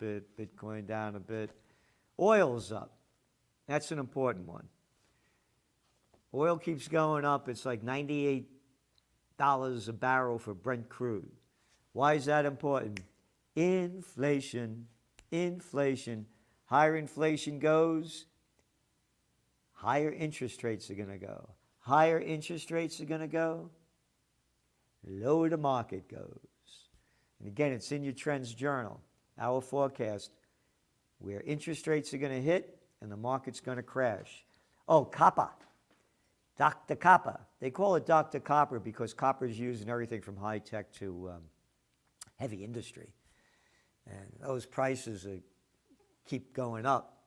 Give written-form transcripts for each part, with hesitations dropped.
bit, Bitcoin down a bit. Oil's up. That's an important one. Oil keeps going up. It's like $98 a barrel for Brent crude. Why is that important? Inflation. Inflation. Higher inflation goes, higher interest rates are going to go. Higher interest rates are going to go, lower the market goes. And again, it's in your Trends Journal, our forecast, where interest rates are going to hit and the market's going to crash. Oh, copper. Dr. Copper. They call it Dr. Copper because copper is used in everything from high tech to heavy industry. And those prices keep going up.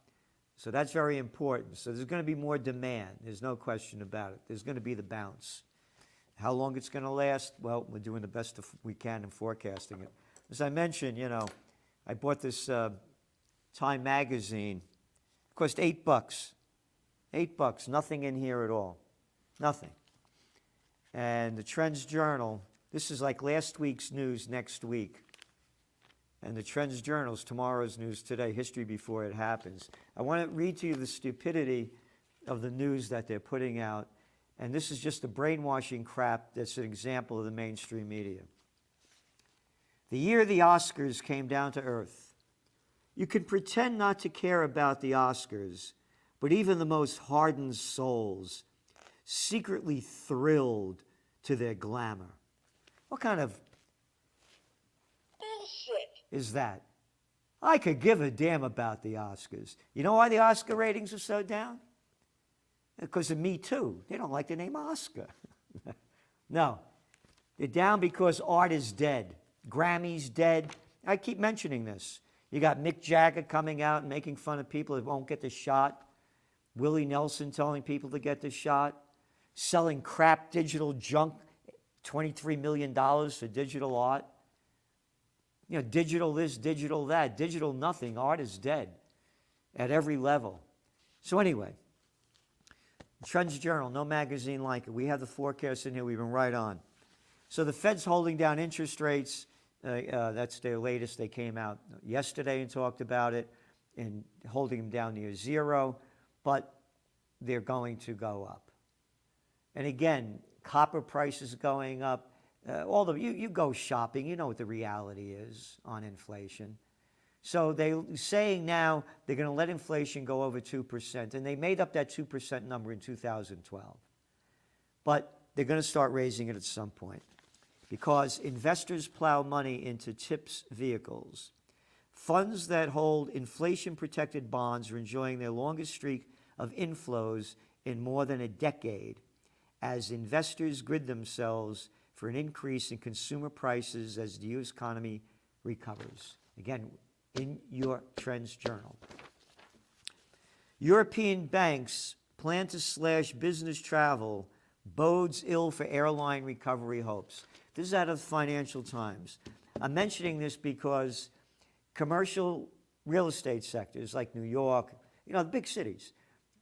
So that's very important. So there's going to be more demand. There's no question about it. There's going to be the bounce. How long it's going to last? Well, we're doing the best we can in forecasting it. As I mentioned, you know, I bought this Time magazine. It cost $8. $8. Nothing in here at all. Nothing. And the Trends Journal, this is like last week's news next week. And the Trends Journal is tomorrow's news today, history before it happens. I want to read to you the stupidity of the news that they're putting out. And this is just the brainwashing crap that's an example of the mainstream media. The year the Oscars came down to earth. You can pretend not to care about the Oscars, but even the most hardened souls secretly thrilled to their glamour. What kind of bullshit is that? I could give a damn about the Oscars. You know why the Oscar ratings are so down? Because of Me Too. They don't like the name Oscar. No. They're down because art is dead. Grammy's dead. I keep mentioning this. You got Mick Jagger coming out and making fun of people that won't get the shot. Willie Nelson telling people to get the shot. Selling crap digital junk, $23 million for digital art. You know, digital this, digital that, digital nothing. Art is dead at every level. So anyway, Trends Journal, no magazine like it. We have the forecast in here. We've been right on. So the Fed's holding down interest rates. That's their latest. They came out yesterday and talked about it and holding them down near zero. But they're going to go up. And again, copper prices going up. You go shopping, you know what the reality is on inflation. So they're saying now they're going to let inflation go over 2%. And they made up that 2% number in 2012. But they're going to start raising it at some point because investors plow money into TIPS vehicles. Funds that hold inflation-protected bonds are enjoying their longest streak of inflows in more than a decade, as investors grid themselves for an increase in consumer prices as the U.S. economy recovers. Again, in your Trends Journal. European banks plan to slash business travel, bodes ill for airline recovery hopes. This is out of Financial Times. I'm mentioning this because commercial real estate sectors like New York, you know, the big cities,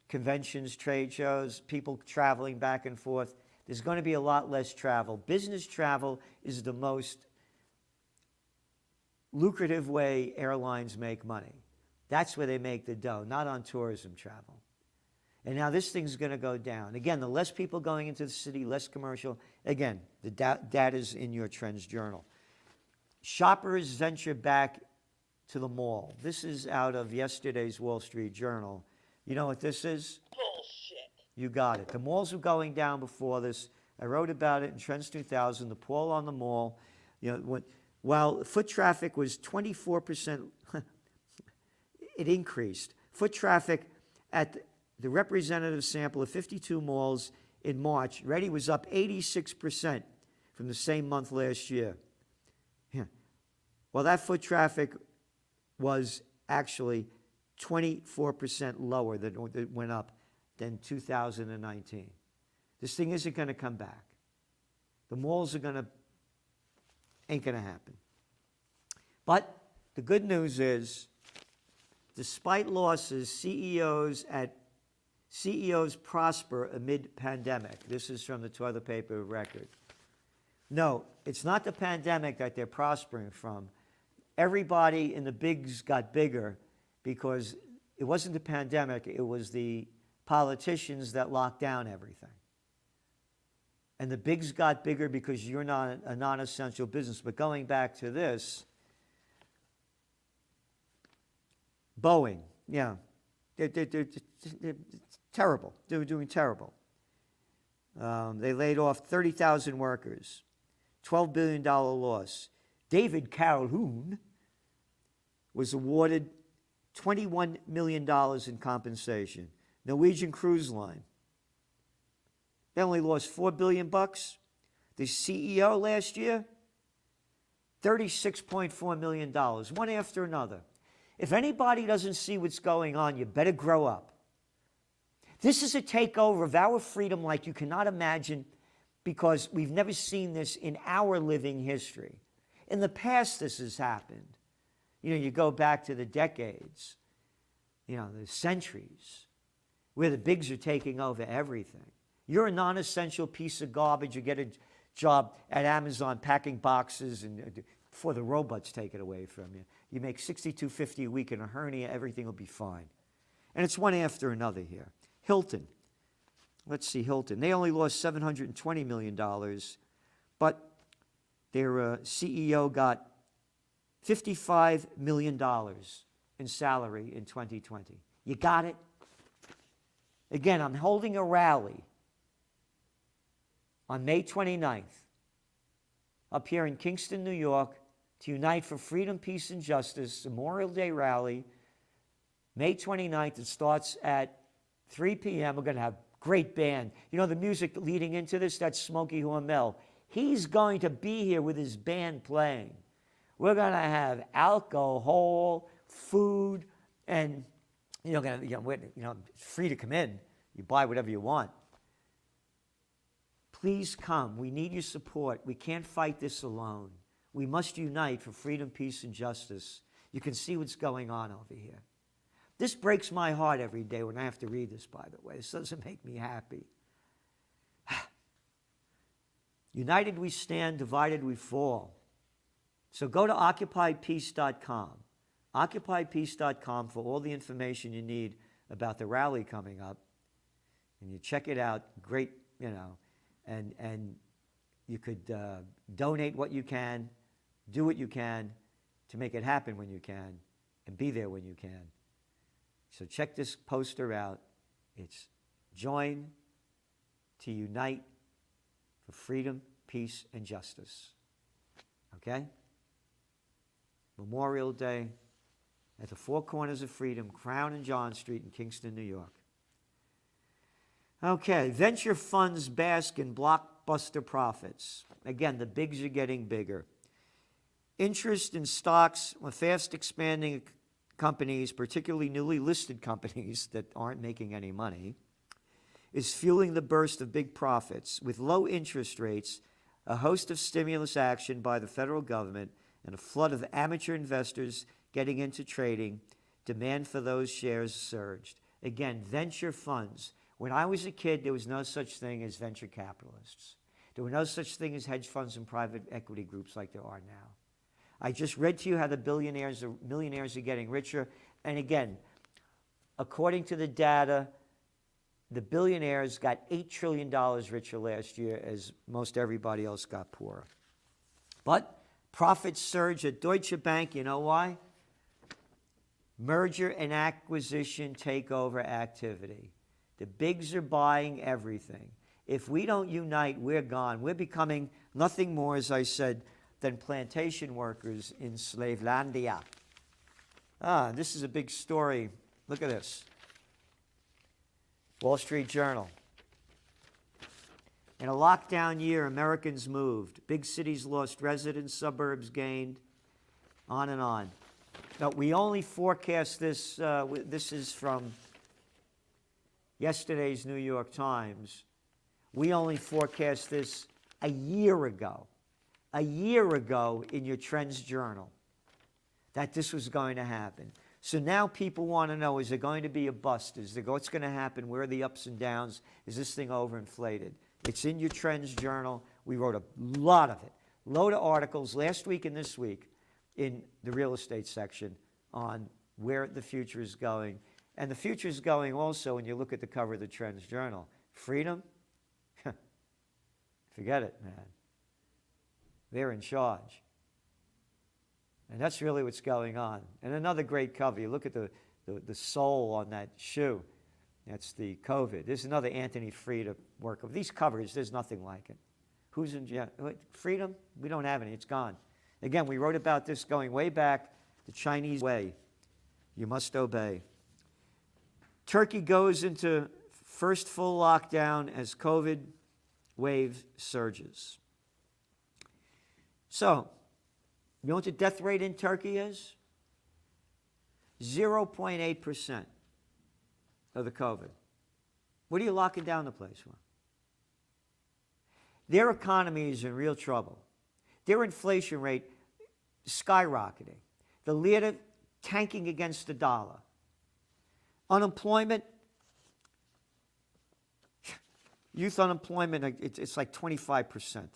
conventions, trade shows, people traveling back and forth. There's going to be a lot less travel. Business travel is the most lucrative way airlines make money. That's where they make the dough, not on tourism travel. And now this thing's going to go down. Again, the less people going into the city, less commercial. Again, the data's in your Trends Journal. Shoppers venture back to the mall. This is out of yesterday's Wall Street Journal. You know what this is? Bullshit. You got it. The malls were going down before this. I wrote about it in Trends 2000. The poll on the mall, you know, while foot traffic was 24%, it increased. Foot traffic at the representative sample of 52 malls in March, was up 86% from the same month last year. Yeah. Well, that foot traffic was actually 24% lower than it went up than 2019. This thing isn't going to come back. The malls ain't going to happen. But the good news is, despite losses, CEOs prosper amid pandemic. This is from the toilet paper record. No, it's not the pandemic that they're prospering from. everybody in the bigs got bigger because it wasn't the pandemic, it was the politicians that locked down everything. And the bigs got bigger because you're not a non-essential business. But going back to this, Boeing, yeah, they're terrible. They were doing terrible. They laid off 30,000 workers, $12 billion loss. David Calhoun was awarded $21 million in compensation. Norwegian Cruise Line, they only lost $4 billion. The CEO last year, $36.4 million, one after another. If anybody doesn't see what's going on, you better grow up. This is a takeover of our freedom like you cannot imagine, because we've never seen this in our living history. In the past, this has happened. You know, you go back to the decades, you know, the centuries, where the bigs are taking over everything. You're a non-essential piece of garbage. You get a job at Amazon packing boxes and before the robots take it away from you. You make $62.50 a week in a hernia, everything will be fine. And it's one after another here. Hilton. Let's see, Hilton. They only lost $720 million, but their CEO got $55 million in salary in 2020. You got it? Again, I'm holding a rally on May 29th up here in Kingston, New York, to unite for freedom, peace, and justice, Memorial Day rally, May 29th. It starts at 3 p.m. We're going to have great band. You know the music leading into this? That's Smokey Hormel. He's going to be here with his band playing. We're going to have alcohol, food, and it's free to come in. You buy whatever you want. Please come. We need your support. We can't fight this alone. We must unite for freedom, peace, and justice. You can see what's going on over here. This breaks my heart every day when I have to read this, by the way. This doesn't make me happy. United we stand, divided we fall. So go to OccupyPeace.com. OccupyPeace.com for all the information you need about the rally coming up. And you check it out. Great, and you could donate what you can, do what you can to make it happen when you can, and be there when you can. So check this poster out. It's Join to Unite for Freedom, Peace, and Justice. Okay? Memorial Day at the Four Corners of Freedom, Crown and John Street in Kingston, New York. Okay, venture funds bask in blockbuster profits. Again, the bigs are getting bigger. Interest in stocks with fast expanding companies, particularly newly listed companies that aren't making any money, is fueling the burst of big profits. With low interest rates, a host of stimulus action by the federal government, and a flood of amateur investors getting into trading, demand for those shares surged. Again, venture funds. When I was a kid, there was no such thing as venture capitalists. There were no such thing as hedge funds and private equity groups like there are now. I just read to you how the millionaires are getting richer. And again, according to the data, the billionaires got $8 trillion richer last year as most everybody else got poorer. But profits surge at Deutsche Bank. You know why? Merger and acquisition takeover activity. The bigs are buying everything. If we don't unite, we're gone. We're becoming nothing more, as I said, than plantation workers in Slavelandia. This is a big story. Look at this. Wall Street Journal. In a lockdown year, Americans moved. Big cities lost residents, suburbs gained, on and on. Now, we only forecast this, this is from yesterday's New York Times. We only forecast this a year ago in your Trends Journal, that this was going to happen. So now people want to know, is there going to be a bust? What's going to happen? Where are the ups and downs? Is this thing overinflated? It's in your Trends Journal. We wrote a lot of it, load of articles last week and this week in the real estate section on where the future is going. And the future is going also when you look at the cover of the Trends Journal. Freedom? Forget it, man. They're in charge. And that's really what's going on. And another great cover. You look at the sole on that shoe. That's the COVID. There's another Anthony Frieda work of these covers. There's nothing like it. Who's in jail? Freedom? We don't have any. It's gone. Again, we wrote about this going way back. The Chinese way. You must obey. Turkey goes into first full lockdown as COVID wave surges. So, you know what the death rate in Turkey is? 0.8% of the COVID. What are you locking down the place for? Their economy is in real trouble. Their inflation rate skyrocketing. The lira tanking against the dollar. Unemployment, youth unemployment, it's like 25%.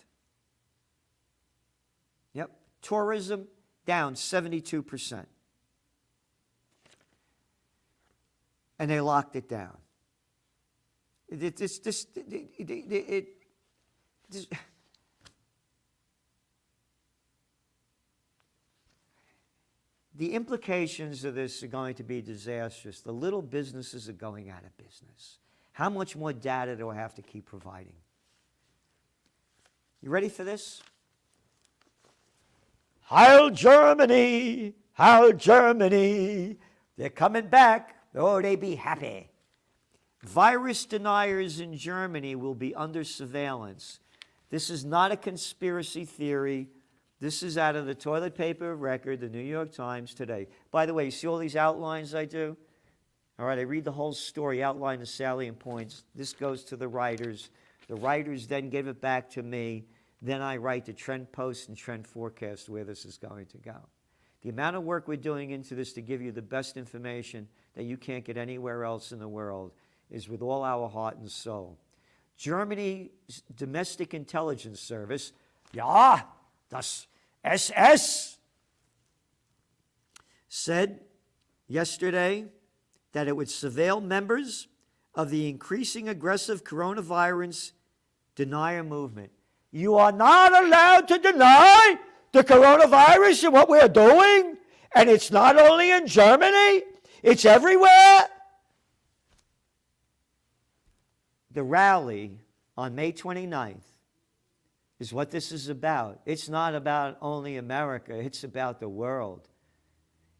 Yep. Tourism, down 72%. And they locked it down. The implications of this are going to be disastrous. The little businesses are going out of business. How much more data do I have to keep providing? You ready for this? Heil Germany! Heil Germany! They're coming back. Oh, they be happy. Virus deniers in Germany will be under surveillance. This is not a conspiracy theory. This is out of the toilet paper record, the New York Times today. By the way, you see all these outlines I do? All right, I read the whole story, outline the salient points. This goes to the writers. The writers then give it back to me. Then I write the trend post and trend forecast where this is going to go. The amount of work we're doing into this to give you the best information that you can't get anywhere else in the world is with all our heart and soul. Germany's Domestic Intelligence Service, ja, das SS, said yesterday that it would surveil members of the increasing aggressive coronavirus denier movement. You are not allowed to deny the coronavirus and what we're doing. And it's not only in Germany, it's everywhere. The rally on May 29th is what this is about. It's not about only America, it's about the world.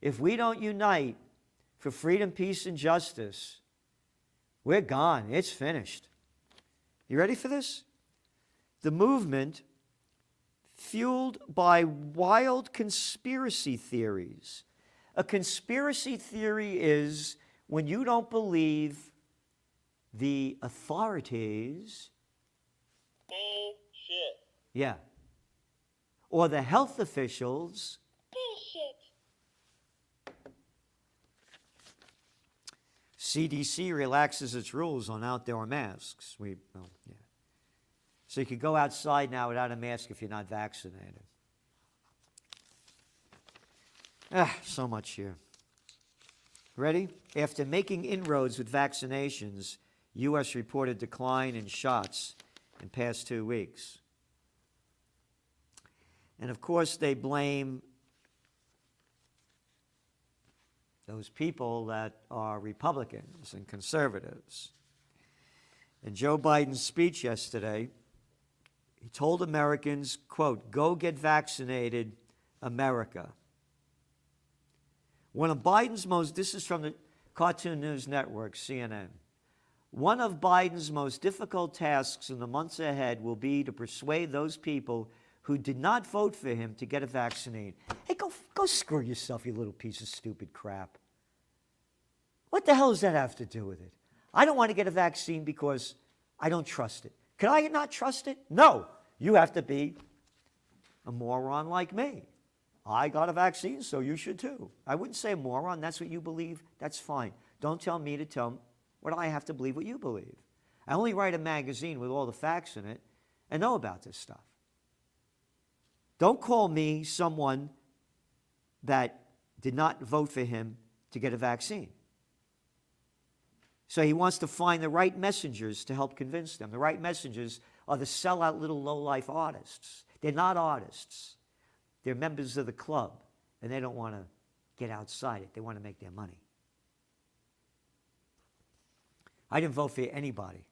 If we don't unite for freedom, peace, and justice, we're gone. It's finished. You ready for this? The movement, fueled by wild conspiracy theories. A conspiracy theory is when you don't believe the authorities. Bullshit. Yeah. Or the health officials. Bullshit. CDC relaxes its rules on outdoor masks. So you can go outside now without a mask if you're not vaccinated. So much here. Ready? After making inroads with vaccinations, U.S. reported decline in shots in past 2 weeks. And of course, they blame those people that are Republicans and conservatives. In Joe Biden's speech yesterday, he told Americans, quote, "Go get vaccinated, America." One of Biden's this is from the Cartoon News Network, CNN. One of Biden's most difficult tasks in the months ahead will be to persuade those people who did not vote for him to get a vaccine. Hey, go screw yourself, you little piece of stupid crap. What the hell does that have to do with it? I don't want to get a vaccine because I don't trust it. Can I not trust it? No. You have to be a moron like me. I got a vaccine, so you should too. I wouldn't say moron. That's what you believe. That's fine. Don't tell me to tell what I have to believe what you believe. I only write a magazine with all the facts in it and know about this stuff. Don't call me someone that did not vote for him to get a vaccine. So he wants to find the right messengers to help convince them. The right messengers are the sellout little low-life artists. They're not artists. They're members of the club, and they don't want to get outside it. They want to make their money. I didn't vote for anybody.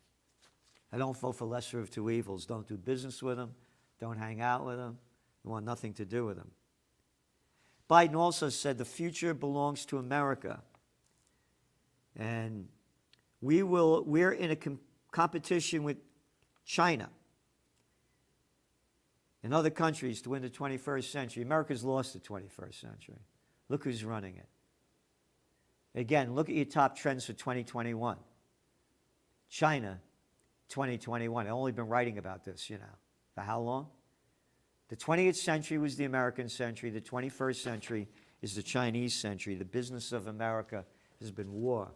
I don't vote for lesser of two evils. Don't do business with them. Don't hang out with them. I want nothing to do with them. Biden also said the future belongs to America. And we're in a competition with China and other countries to win the 21st century. America's lost the 21st century. Look who's running it. Again, look at your top trends for 2021. China, 2021. I've only been writing about this, for how long? The 20th century was the American century. The 21st century is the Chinese century. The business of America has been war.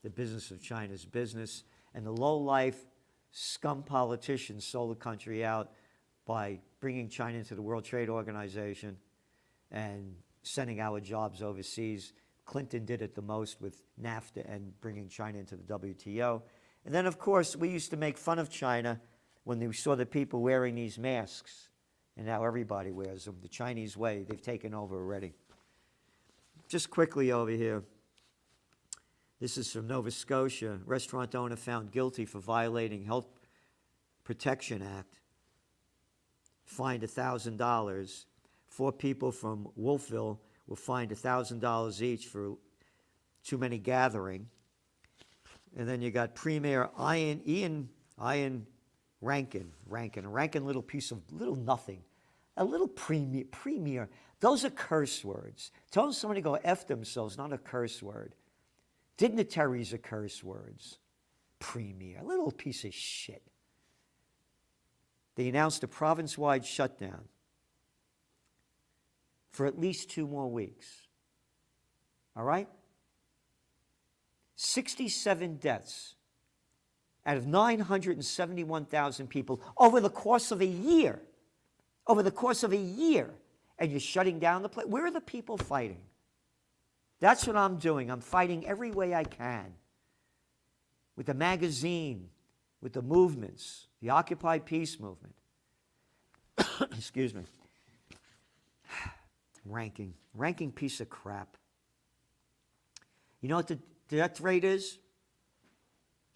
The business of China is business. And the low-life scum politicians sold the country out by bringing China into the World Trade Organization and sending our jobs overseas. Clinton did it the most with NAFTA and bringing China into the WTO. And then, of course, we used to make fun of China when we saw the people wearing these masks. And now everybody wears them. The Chinese way, they've taken over already. Just quickly over here. This is from Nova Scotia. Restaurant owner found guilty for violating Health Protection Act. Fined $1,000. 4 people from Wolfville were fined $1,000 each for too many gathering. And then you got Premier Ian Rankin, a Rankin little piece of little nothing. A little premier. Those are curse words. Telling somebody to go F themselves, not a curse word. Dignitaries are curse words. Premier, a little piece of shit. They announced a province-wide shutdown for at least 2 more weeks. All right? 67 deaths out of 971,000 people over the course of a year. Over the course of a year. And you're shutting down the place. Where are the people fighting? That's what I'm doing. I'm fighting every way I can. With the magazine, with the movements, the Occupy Peace movement. Excuse me. Ranking piece of crap. You know what the death rate is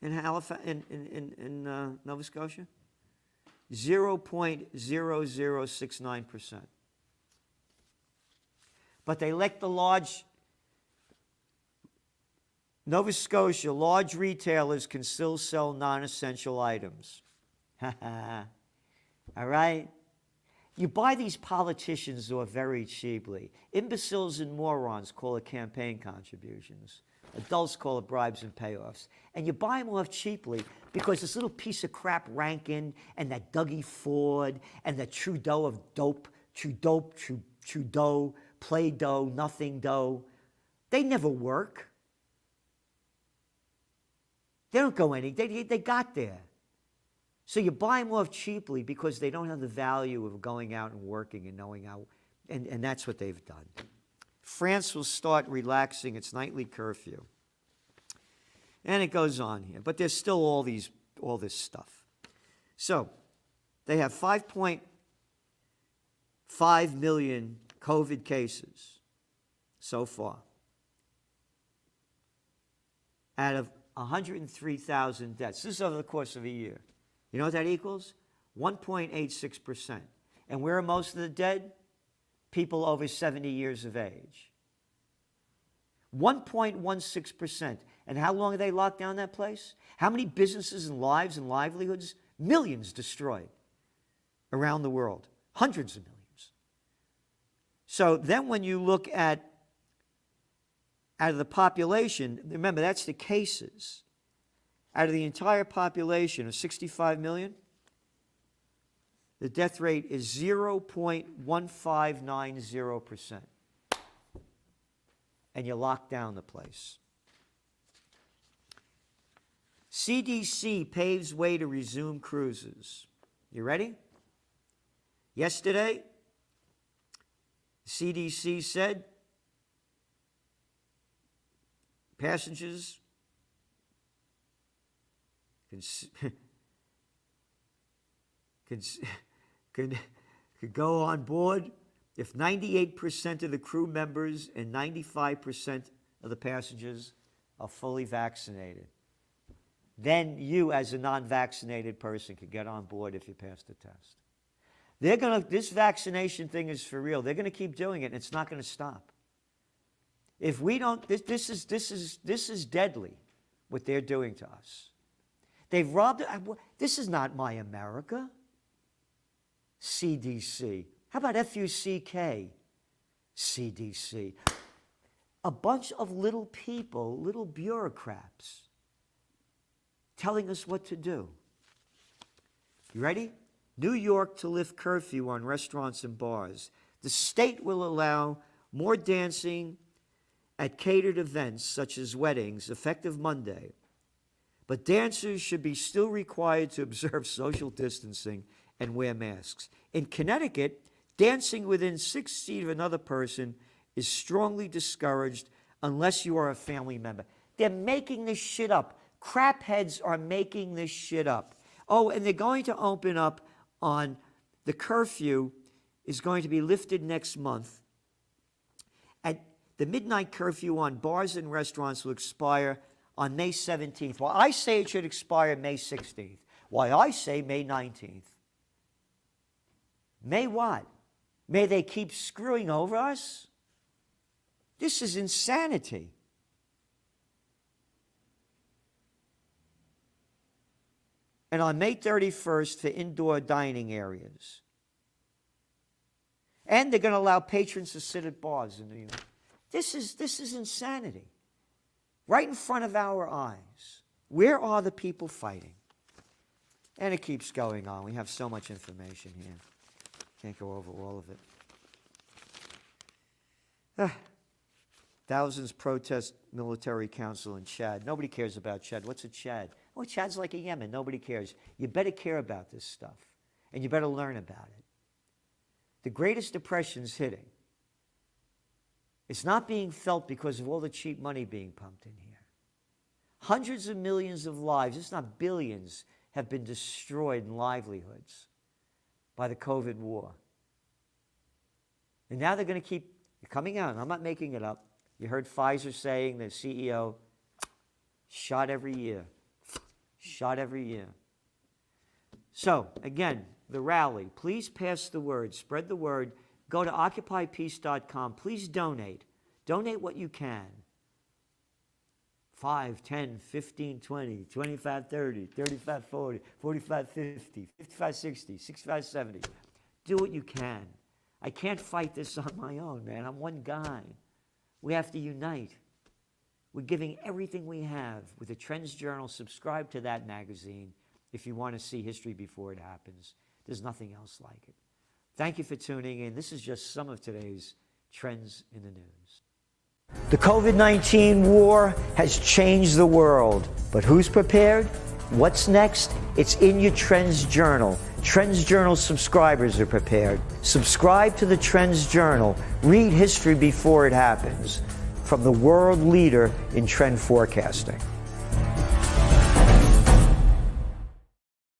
in Halifax, in Nova Scotia? 0.0069%. But they let the large, Nova Scotia, large retailers can still sell non-essential items. All right? You buy these politicians who are very cheaply. Imbeciles and morons call it campaign contributions. Adults call it bribes and payoffs. And you buy them off cheaply because this little piece of crap Rankin and that Dougie Ford and that Trudeau of dope, Trudeau, play dough, nothing dough, they never work. They don't go any, they got there. So you buy them off cheaply because they don't have the value of going out and working and knowing how, and that's what they've done. France will start relaxing its nightly curfew. And it goes on here. But there's still all this stuff. So they have 5.5 million COVID cases so far out of 103,000 deaths. This is over the course of a year. You know what that equals? 1.86%. And where are most of the dead? People over 70 years of age. 1.16%. And how long are they locked down that place? How many businesses and lives and livelihoods? Millions destroyed around the world. Hundreds of millions. So then when you look at out of the population, remember that's the cases. Out of the entire population of 65 million, the death rate is 0.1590%. And you lock down the place. CDC paves way to resume cruises. You ready? Yesterday, CDC said passengers could go on board if 98% of the crew members and 95% of the passengers are fully vaccinated. Then you, as a non-vaccinated person, can get on board if you pass the test. This vaccination thing is for real. They're gonna keep doing it, and it's not gonna stop. If we don't, this is deadly, what they're doing to us. They've robbed, this is not my America. CDC. How about FUCK? CDC. A bunch of little people, little bureaucrats, telling us what to do. You ready? New York to lift curfew on restaurants and bars. The state will allow more dancing at catered events such as weddings, effective Monday. But dancers should be still required to observe social distancing and wear masks. In Connecticut, dancing within 6 feet of another person is strongly discouraged unless you are a family member. They're making this shit up. Crapheads are making this shit up. Oh, and they're going to open up on the curfew is going to be lifted next month. At the midnight curfew on bars and restaurants will expire on May 17th. Well, I say it should expire May 16th. Why I say May 19th. May what? May they keep screwing over us? This is insanity. And on May 31st for indoor dining areas. And they're going to allow patrons to sit at bars in New York. This is insanity. Right in front of our eyes. Where are the people fighting? And it keeps going on. We have so much information here. Can't go over all of it. Thousands protest military council in Chad. Nobody cares about Chad. What's a Chad? Oh, Chad's like a Yemen. Nobody cares. You better care about this stuff. And you better learn about it. The Greatest Depression's hitting. It's not being felt because of all the cheap money being pumped in here. Hundreds of millions of lives, if not billions, have been destroyed in livelihoods by the COVID war. And now they're going to keep coming out. And I'm not making it up. You heard Pfizer saying, the CEO, shot every year. Shot every year. So, again, the rally. Please pass the word. Spread the word. Go to OccupyPeace.com. Please donate. Donate what you can. 5, 10, 15, 20, 25, 30, 35, 40, 45, 50, 55, 60, 65, 70. Do what you can. I can't fight this on my own, man. I'm one guy. We have to unite. We're giving everything we have with the Trends Journal. Subscribe to that magazine if you want to see history before it happens. There's nothing else like it. Thank you for tuning in. This is just some of today's Trends in the News. The COVID-19 war has changed the world, but who's prepared? What's next? It's in your Trends Journal. Trends Journal subscribers are prepared. Subscribe to the Trends Journal. Read history before it happens. From the world leader in trend forecasting.